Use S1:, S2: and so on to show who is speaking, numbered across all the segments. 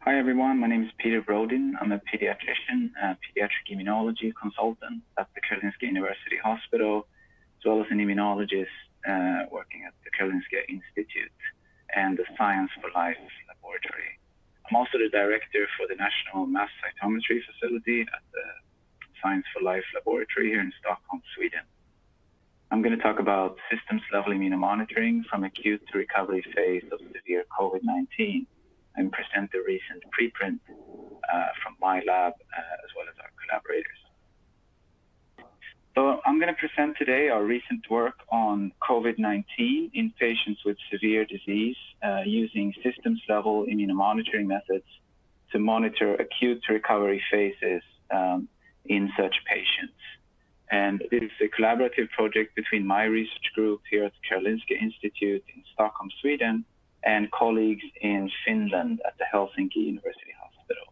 S1: Hi everyone, my name is Peter Brodin. I'm a pediatrician, pediatric immunology consultant at the Karolinska University Hospital, as well as an immunologist working at the Karolinska Institute and the Science for Life Laboratory. I'm also the director for the National Mass Cytometry Facility at the Science for Life Laboratory here in Stockholm, Sweden. I'm going to talk about systems-level immunomonitoring from acute to recovery phase of severe COVID-19 and present the recent preprint from my lab as well as our collaborators. So I'm going to present today our recent work on COVID-19 in patients with severe disease using systems-level immunomonitoring methods to monitor acute to recovery phases in such patients. And this is a collaborative project between my research group here at the Karolinska Institute in Stockholm, Sweden, and colleagues in Finland at the Helsinki University Hospital.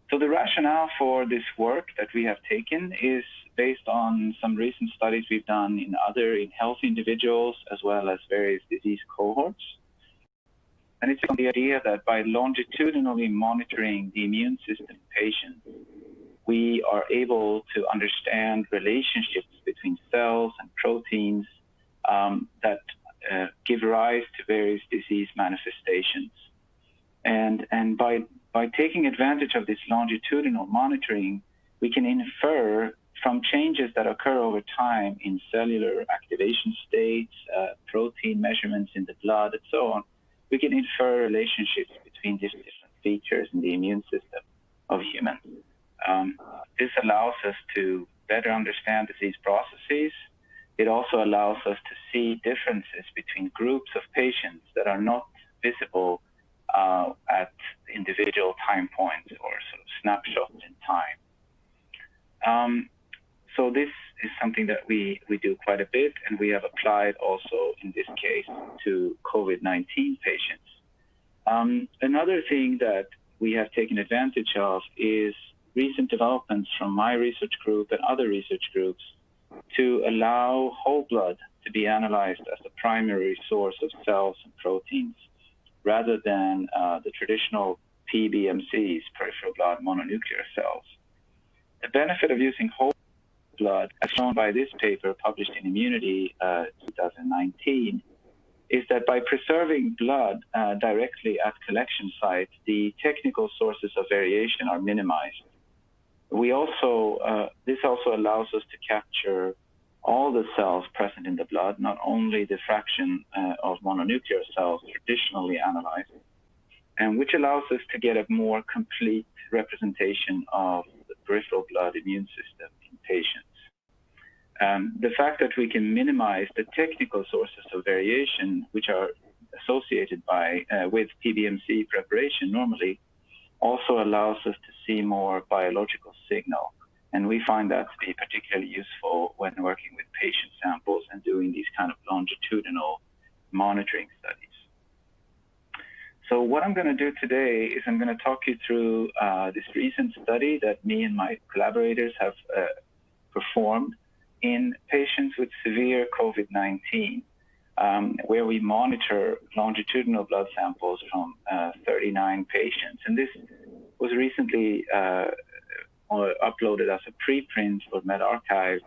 S1: So the rationale for this work that we have taken is based on some recent studies we've done in healthy individuals as well as various disease cohorts. And it's the idea that by longitudinally monitoring the immune system in patients, we are able to understand relationships between cells and proteins that give rise to various disease manifestations. And by taking advantage of this longitudinal monitoring, we can infer from changes that occur over time in cellular activation states, protein measurements in the blood, and so on, we can infer relationships between these different features in the immune system of humans. This allows us to better understand disease processes. It also allows us to see differences between groups of patients that are not visible at individual time points or sort of snapshots in time. So this is something that we do quite a bit, and we have applied also in this case to COVID-19 patients. Another thing that we have taken advantage of is recent developments from my research group and other research groups to allow whole blood to be analyzed as the primary source of cells and proteins, rather than the traditional PBMCs, peripheral blood mononuclear cells. The benefit of using whole blood, as shown by this paper published in Immunology 2019, is that by preserving blood directly at collection sites, the technical sources of variation are minimized. This also allows us to capture all the cells present in the blood, not only the fraction of mononuclear cells traditionally analyzed, and which allows us to get a more complete representation of the peripheral blood immune system in patients. The fact that we can minimize the technical sources of variation, which are associated with PBMC preparation normally, also allows us to see more biological signal. And we find that to be particularly useful when working with patient samples and doing these kind of longitudinal monitoring studies. So what I'm going to do today is I'm going to talk you through this recent study that me and my collaborators have performed in patients with severe COVID-19, where we monitor longitudinal blood samples from 39 patients. And this was recently uploaded as a preprint for medRxiv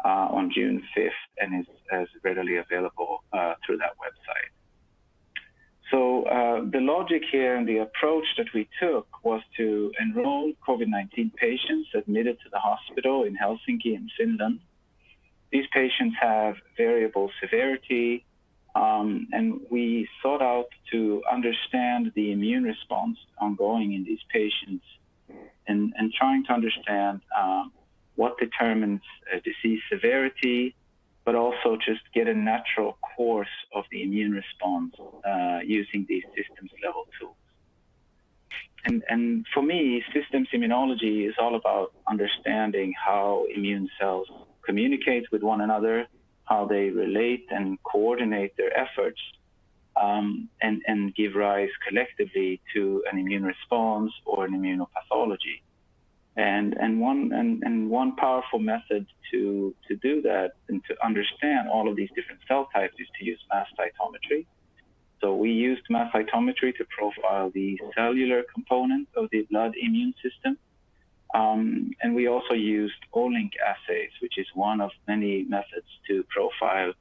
S1: on June 5th and is readily available through that website. So the logic here and the approach that we took was to enroll COVID-19 patients admitted to the hospital in Helsinki in Finland. These patients have variable severity, and we sought out to understand the immune response ongoing in these patients and trying to understand what determines disease severity, but also just get a natural course of the immune response using these systems level tools. And for me, systems immunology is all about understanding how immune cells communicate with one another, how they relate and coordinate their efforts, and give rise collectively to an immune response or an immunopathology. And one powerful method to do that and to understand all of these different cell types is to use mass cytometry. So we used mass cytometry to profile the cellular component of the blood immune system. And we also used O-link assays, which is one of many methods to profile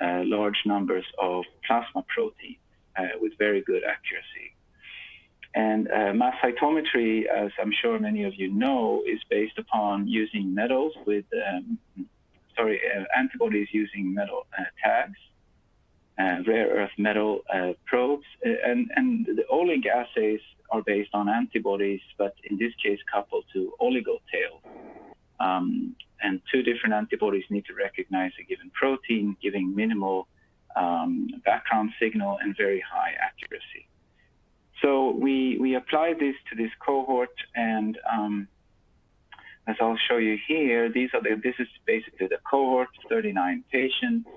S1: large numbers of plasma protein with very good accuracy. And mass cytometry, as I'm sure many of you know, is based upon using metals with, antibodies using metal tags, rare earth metal probes. And the O-link assays are based on antibodies, but in this case coupled to oligotails. And two different antibodies need to recognize a given protein, giving minimal background signal and very high accuracy. So we applied this to this cohort, and as I'll show you here, this is basically the cohort, 39 patients,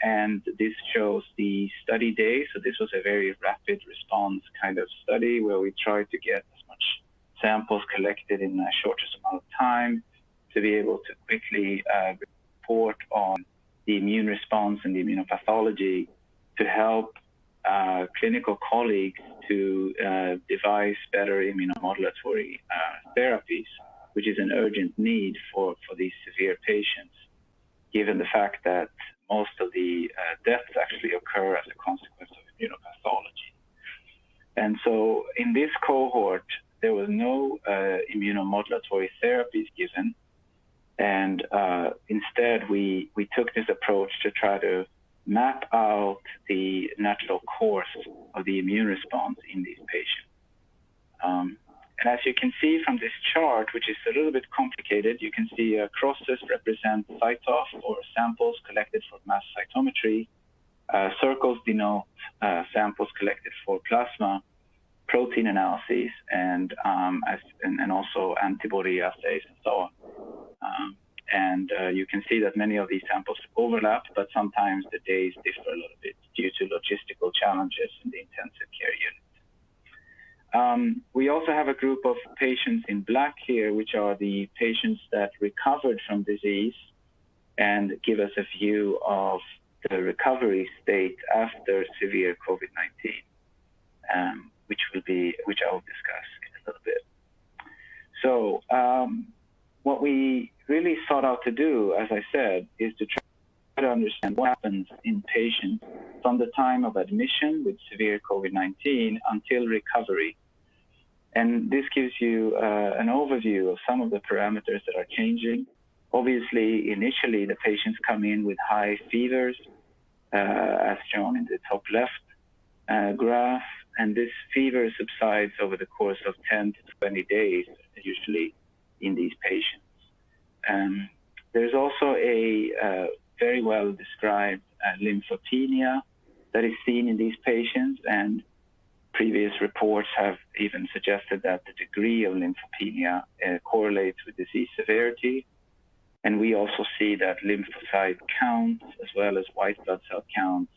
S1: and this shows the study day. So this was a very rapid response kind of study where we tried to get as much samples collected in the shortest amount of time to be able to quickly report on the immune response and the immunopathology to help clinical colleagues to devise better immunomodulatory therapies, which is an urgent need for these severe patients, given the fact that most of the deaths actually occur as a consequence of immunopathology. And so in this cohort, there was no immunomodulatory therapies given. And instead, we took this approach to try to map out the natural course of the immune response in these patients. And as you can see from this chart, which is a little bit complicated, you can see crosses represent CyTOF or samples collected for mass cytometry. Circles denote samples collected for plasma, protein analyses, and also antibody assays and so on. And you can see that many of these samples overlap, but sometimes the days differ a little bit due to logistical challenges in the intensive care unit. We also have a group of patients in black here, which are the patients that recovered from disease and give us a view of the recovery state after severe COVID-19, which I will discuss in a little bit. So what we really sought out to do, as I said, is to try to understand what happens in patients from the time of admission with severe COVID-19 until recovery. And this gives you an overview of some of the parameters that are changing. Obviously, initially, the patients come in with high fevers, as shown in the top left graph, and this fever subsides over the course of 10 to 20 days, usually in these patients. There's also a very well described lymphopenia that is seen in these patients, and previous reports have even suggested that the degree of lymphopenia correlates with disease severity. And we also see that lymphocyte counts as well as white blood cell counts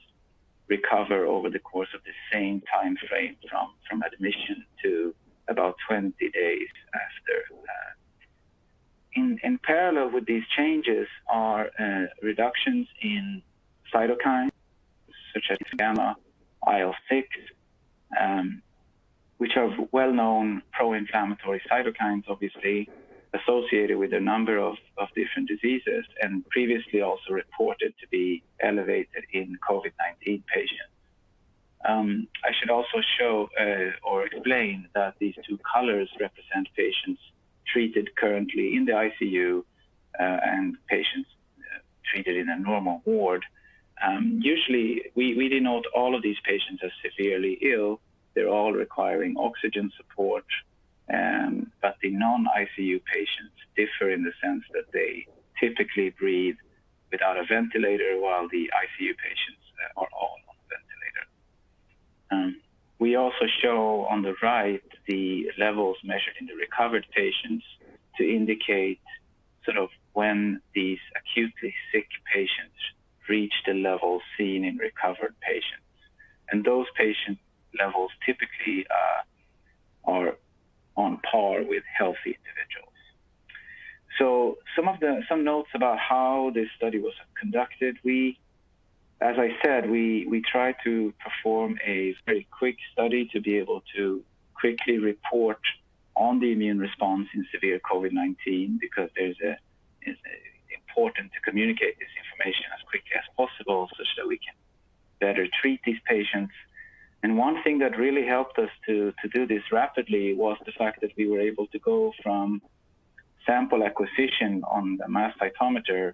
S1: recover over the course of the same time frame from admission to about 20 days after. In parallel with these changes are reductions in cytokines, such as gamma, IL-6, which are well-known pro-inflammatory cytokines, obviously, associated with a number of different diseases and previously also reported to be elevated in COVID-19 patients. I should also show or explain that these two colors represent patients treated currently in the ICU and patients treated in a normal ward. Usually, we denote all of these patients as severely ill. They're all requiring oxygen support, but the non-ICU patients differ in the sense that they typically breathe without a ventilator, while the ICU patients are all on a ventilator. We also show on the right the levels measured in the recovered patients to indicate sort of when these acutely sick patients reach the levels seen in recovered patients. And those patient levels typically are on par with healthy individuals. So some notes about how this study was conducted. We as I said, we try to perform a very quick study to be able to quickly report on the immune response in severe COVID-19, because it's important to communicate this information as quickly as possible such that we can better treat these patients. And one thing that really helped us to do this rapidly was the fact that we were able to go from sample acquisition on the mass cytometer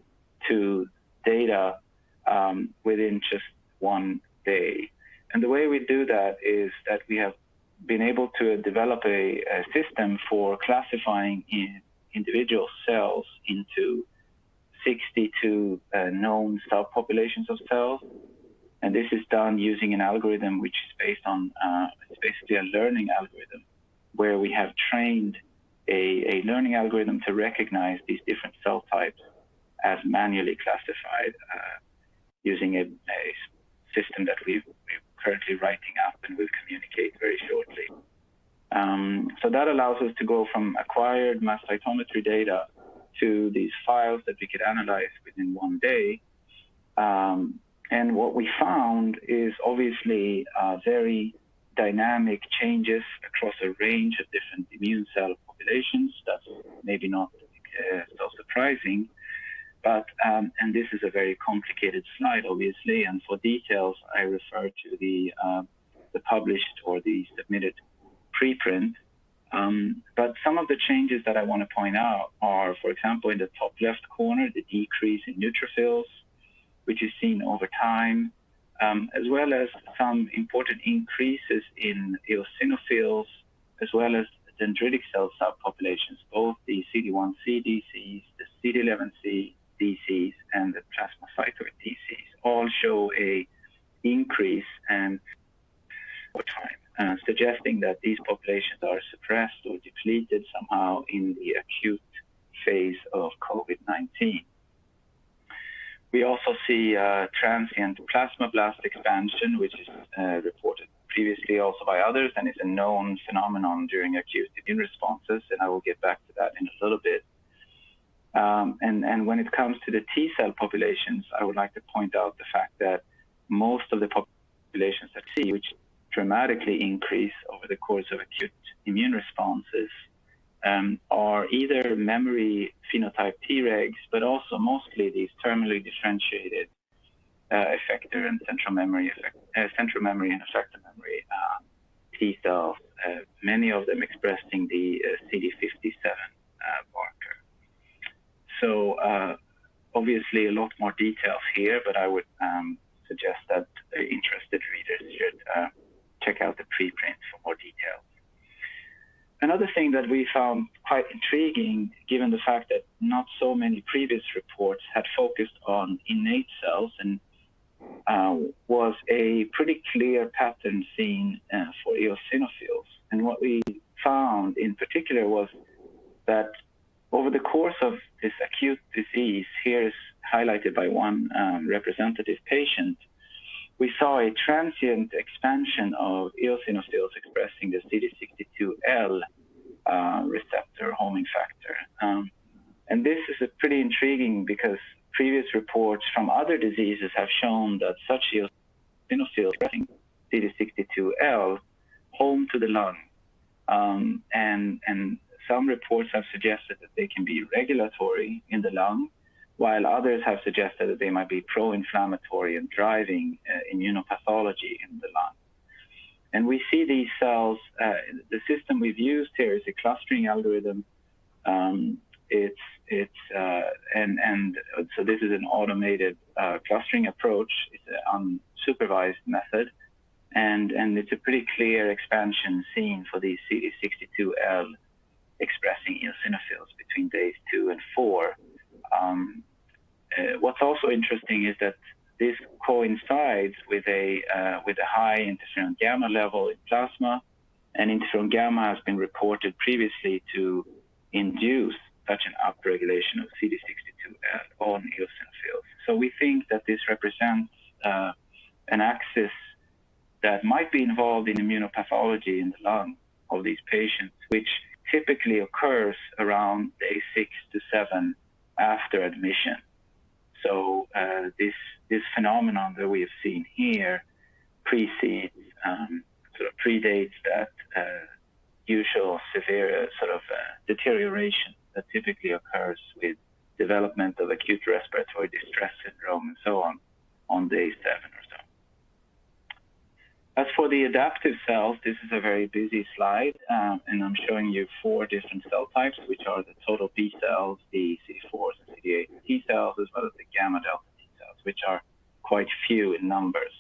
S1: to data within just one day. And the way we do that is that we have been able to develop a system for classifying individual cells into 62 known subpopulations of cells. And this is done using an algorithm which is based on, it's basically a learning algorithm, where we have trained a learning algorithm to recognize these different cell types as manually classified using a system that we're currently writing up and will communicate very shortly. So that allows us to go from acquired mass cytometry data to these files that we could analyze within one day. And what we found is obviously very dynamic changes across a range of different immune cell populations. That's maybe not so surprising, but and this is a very complicated slide, obviously. And for details, I refer to the published or the submitted preprint. But some of the changes that I want to point out are, for example, in the top left corner, the decrease in neutrophils, which is seen over time, as well as some important increases in eosinophils, as well as dendritic cell subpopulations, both the CD1c DCs, the CD11c DCs, and the plasmacytoid DCs, all show a increase and over time, suggesting that these populations are suppressed or depleted somehow in the acute phase of COVID-19. We also see transient plasmablast expansion, which is reported previously also by others, and is a known phenomenon during acute immune responses, and I will get back to that in a little bit. And when it comes to the T cell populations, I would like to point out the fact that most of the populations that we see, which dramatically increase over the course of acute immune responses, are either memory phenotype Tregs, but also mostly these terminally differentiated effector and central memory and effector memory T cells, many of them expressing the CD57 marker. So obviously a lot more details here, but I would suggest that interested readers should check out the preprint for more details. Another thing that we found quite intriguing, given the fact that not so many previous reports had focused on innate cells, and was a pretty clear pattern seen for eosinophils. And what we found in particular was that over the course of this acute disease, here is highlighted by one representative patient, we saw a transient expansion of eosinophils expressing the CD62L receptor homing factor. And this is pretty intriguing because previous reports from other diseases have shown that such eosinophils expressing CD62L home to the lung. And some reports have suggested that they can be regulatory in the lung, while others have suggested that they might be pro-inflammatory and driving immunopathology in the lung. And we see these cells, the system we've used here is a clustering algorithm. So this is an automated clustering approach. It's an unsupervised method. And it's a pretty clear expansion seen for these CD62L expressing eosinophils between days 2 and 4. What's also interesting is that this coincides with a high interferon gamma level in plasma, and interferon gamma has been reported previously to induce such an upregulation of CD62L on eosinophils. So we think that this represents an axis that might be involved in immunopathology in the lung of these patients, which typically occurs around day 6 to 7 after admission. So this this phenomenon that we have seen here predates that usual severe deterioration that typically occurs with development of acute respiratory distress syndrome and so on day 7 or so. As for the adaptive cells, this is a very busy slide, and I'm showing you 4 different cell types, which are the total B cells, the CD4s and CD8 T cells, as well as the gamma delta T cells, which are quite few in numbers.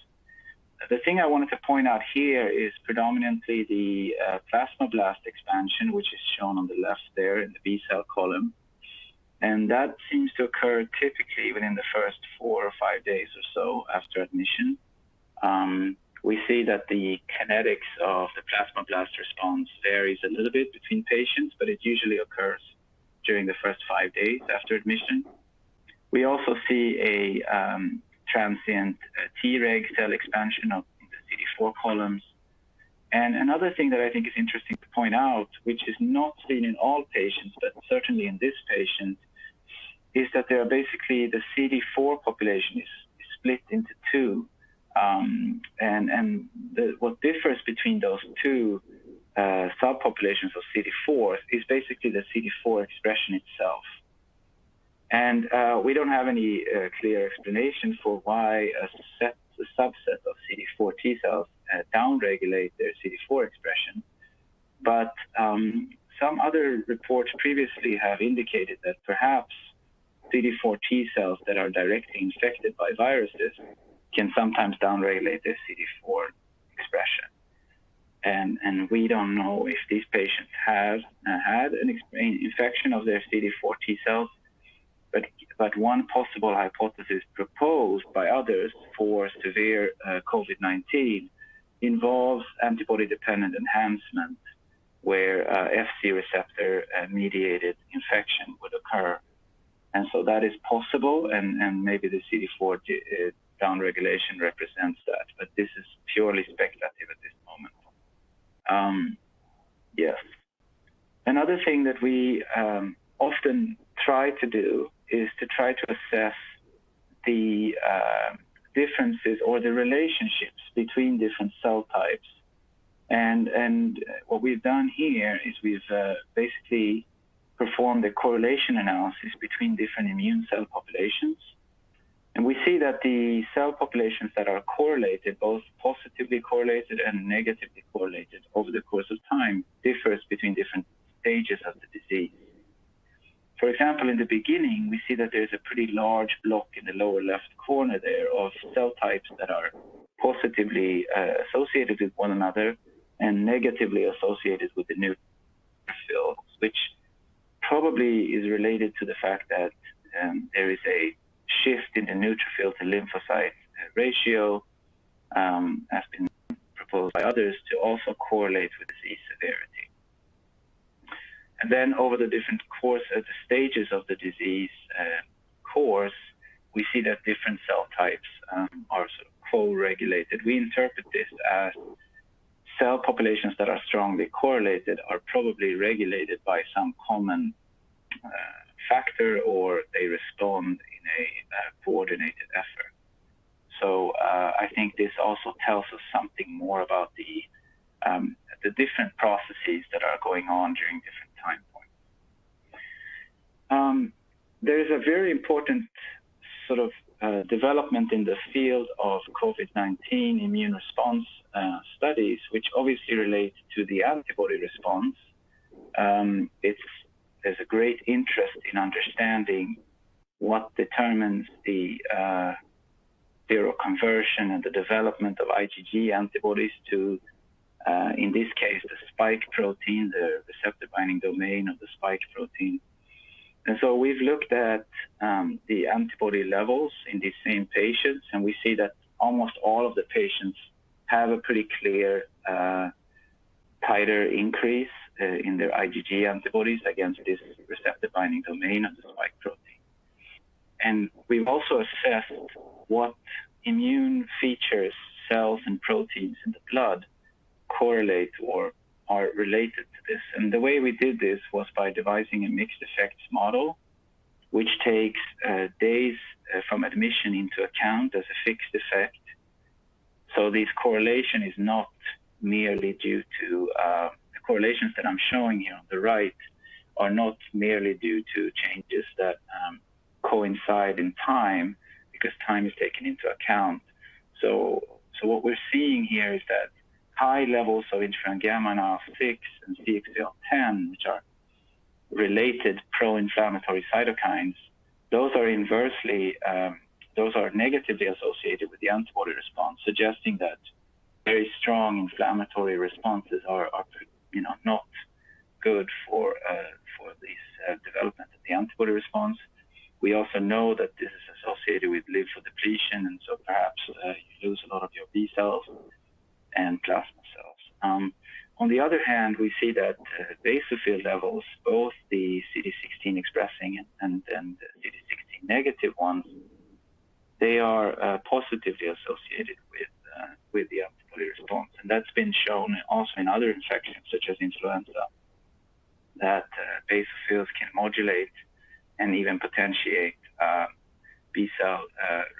S1: The thing I wanted to point out here is predominantly the plasmablast expansion, which is shown on the left there in the B cell column. And that seems to occur typically within the first 4 or 5 days or so after admission. We see that the kinetics of the plasmablast response varies a little bit between patients, but it usually occurs during the first 5 days after admission. We also see a transient Treg cell expansion of the CD4 columns. And another thing that I think is interesting to point out, which is not seen in all patients, but certainly in this patient, is that there are basically the CD4 population is split into 2. What differs between those 2 subpopulations of CD4s is basically the CD4 expression itself. And we don't have any clear explanation for why a subset of CD4 T cells downregulate their CD4 expression. But some other reports previously have indicated that perhaps CD4 T cells that are directly infected by viruses can sometimes downregulate their CD4 expression. And we don't know if these patients have had an infection of their CD4 T cells, but one possible hypothesis proposed by others for severe COVID-19 involves antibody-dependent enhancement, where Fc receptor-mediated infection would occur. And so that is possible, and maybe the CD4 downregulation represents that, but this is purely speculative at this moment. Yes. Another thing that we often try to do is to try to assess the differences or the relationships between different cell types. And what we've done here is we've basically performed a correlation analysis between different immune cell populations. And we see that the cell populations that are correlated, both positively correlated and negatively correlated over the course of time, differs between different stages of the disease. For example, in the beginning, we see that there's a pretty large block in the lower left corner there of cell types that are positively associated with one another and negatively associated with the neutrophils, which probably is related to the fact that there is a shift in the neutrophil to lymphocyte ratio, has been proposed by others to also correlate with disease severity. And then over the different the stages of the disease course, we see that different cell types are sort of co-regulated. We interpret this as cell populations that are strongly correlated are probably regulated by some common factor, or they respond in a coordinated effort. So I think this also tells us something more about the different processes that are going on during different time points. There is a very important sort of development in the field of COVID-19 immune response studies, which obviously relate to the antibody response. There's a great interest in understanding what determines the seroconversion and the development of IgG antibodies to, in this case, the spike protein, the receptor binding domain of the spike protein. And so we've looked at the antibody levels in these same patients, and we see that almost all of the patients have a pretty clear titer increase in their IgG antibodies against this receptor binding domain of the spike protein. And we've also assessed what immune features, cells, and proteins in the blood correlate or are related to this. And the way we did this was by devising a mixed effects model which takes days from admission into account as a fixed effect. So this correlation is not merely due to, the correlations that I'm showing here on the right are not merely due to changes that coincide in time, because time is taken into account. So what we're seeing here is that high levels of interferon gamma and IL-6 and CXCL10, which are related pro-inflammatory cytokines, those are negatively associated with the antibody response, suggesting that very strong inflammatory responses are not good for this development of the antibody response. We also know that this is associated with lymphodepletion, and so perhaps you lose a lot of your B cells and plasma cells. On the other hand, we see that basophil levels, both the CD16 expressing and the CD16 negative ones, they are positively associated with the antibody response. And that's been shown also in other infections, such as influenza, that basophils can modulate and even potentiate B cell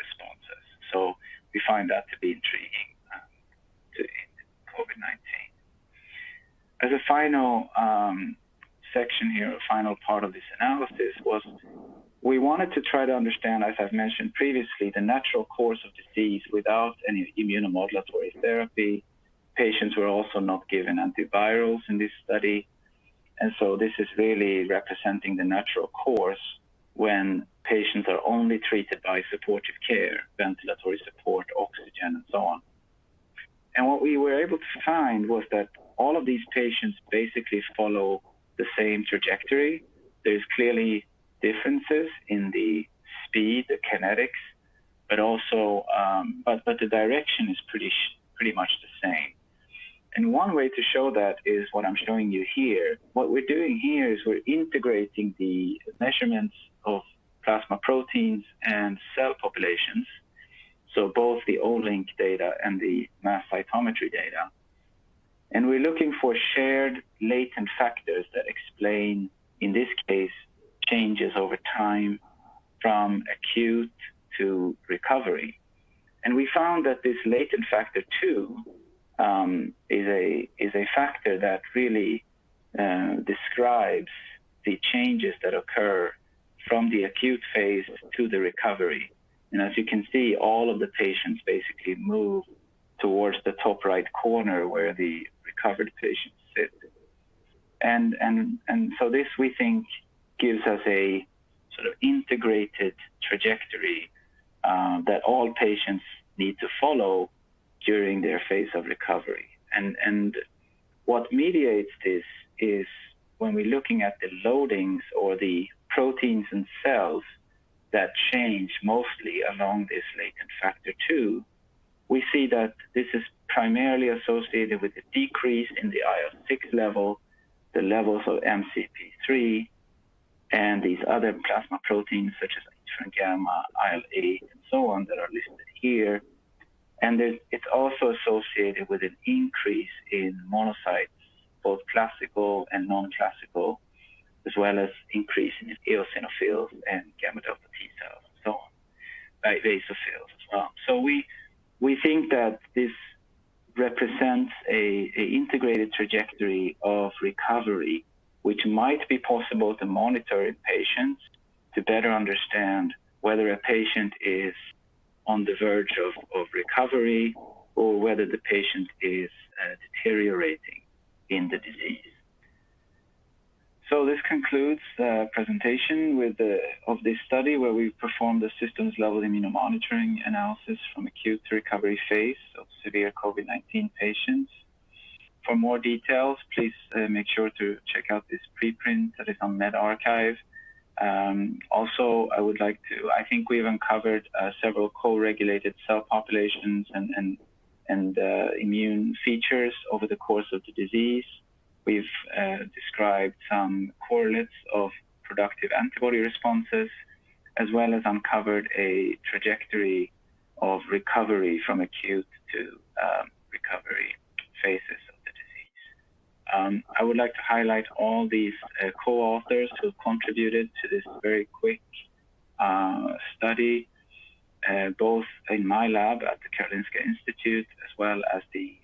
S1: responses. So we find that to be intriguing in COVID-19. As a final section here, a final part of this analysis was we wanted to try to understand, as I've mentioned previously, the natural course of disease without any immunomodulatory therapy. Patients were also not given antivirals in this study. And so this is really representing the natural course when patients are only treated by supportive care, ventilatory support, oxygen, and so on. And what we were able to find was that all of these patients basically follow the same trajectory. There's clearly differences in the speed, the kinetics, but also, but the direction is pretty much the same. And one way to show that is what I'm showing you here. What we're doing here is we're integrating the measurements of plasma proteins and cell populations, so both the Olink data and the mass cytometry data. And we're looking for shared latent factors that explain, in this case, changes over time from acute to recovery. And we found that this latent factor 2 is a factor that really describes the changes that occur from the acute phase to the recovery. And as you can see, all of the patients basically move towards the top right corner where the recovered patients sit. And so this, we think, gives us a sort of integrated trajectory that all patients need to follow during their phase of recovery. And what mediates this is when we're looking at the loadings or the proteins and cells that change mostly along this latent factor 2, we see that this is primarily associated with a decrease in the IL-6 level, the levels of MCP3, and these other plasma proteins such as interferon gamma, IL-8, and so on that are listed here. And it's also associated with an increase in monocytes, both classical and non-classical, as well as increase in eosinophils and gamma delta T cells, and so on, by basophils as well. So we think that this represents a integrated trajectory of recovery, which might be possible to monitor in patients to better understand whether a patient is on the verge of recovery or whether the patient is deteriorating in the disease. So this concludes the presentation of this study where we performed the systems level immunomonitoring analysis from acute to recovery phase of severe COVID-19 patients. For more details, please make sure to check out this preprint that is on medRxiv. Also, I think we've uncovered several co-regulated cell populations and immune features over the course of the disease. We've described some correlates of productive antibody responses, as well as uncovered a trajectory of recovery from acute to recovery phases of the disease. I would like to highlight all these co-authors who contributed to this very quick study, both in my lab at the Karolinska Institute, as well as the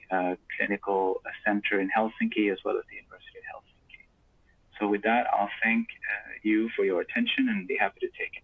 S1: clinical center in Helsinki, as well as the University of Helsinki. So with that, I'll thank you for your attention and be happy to take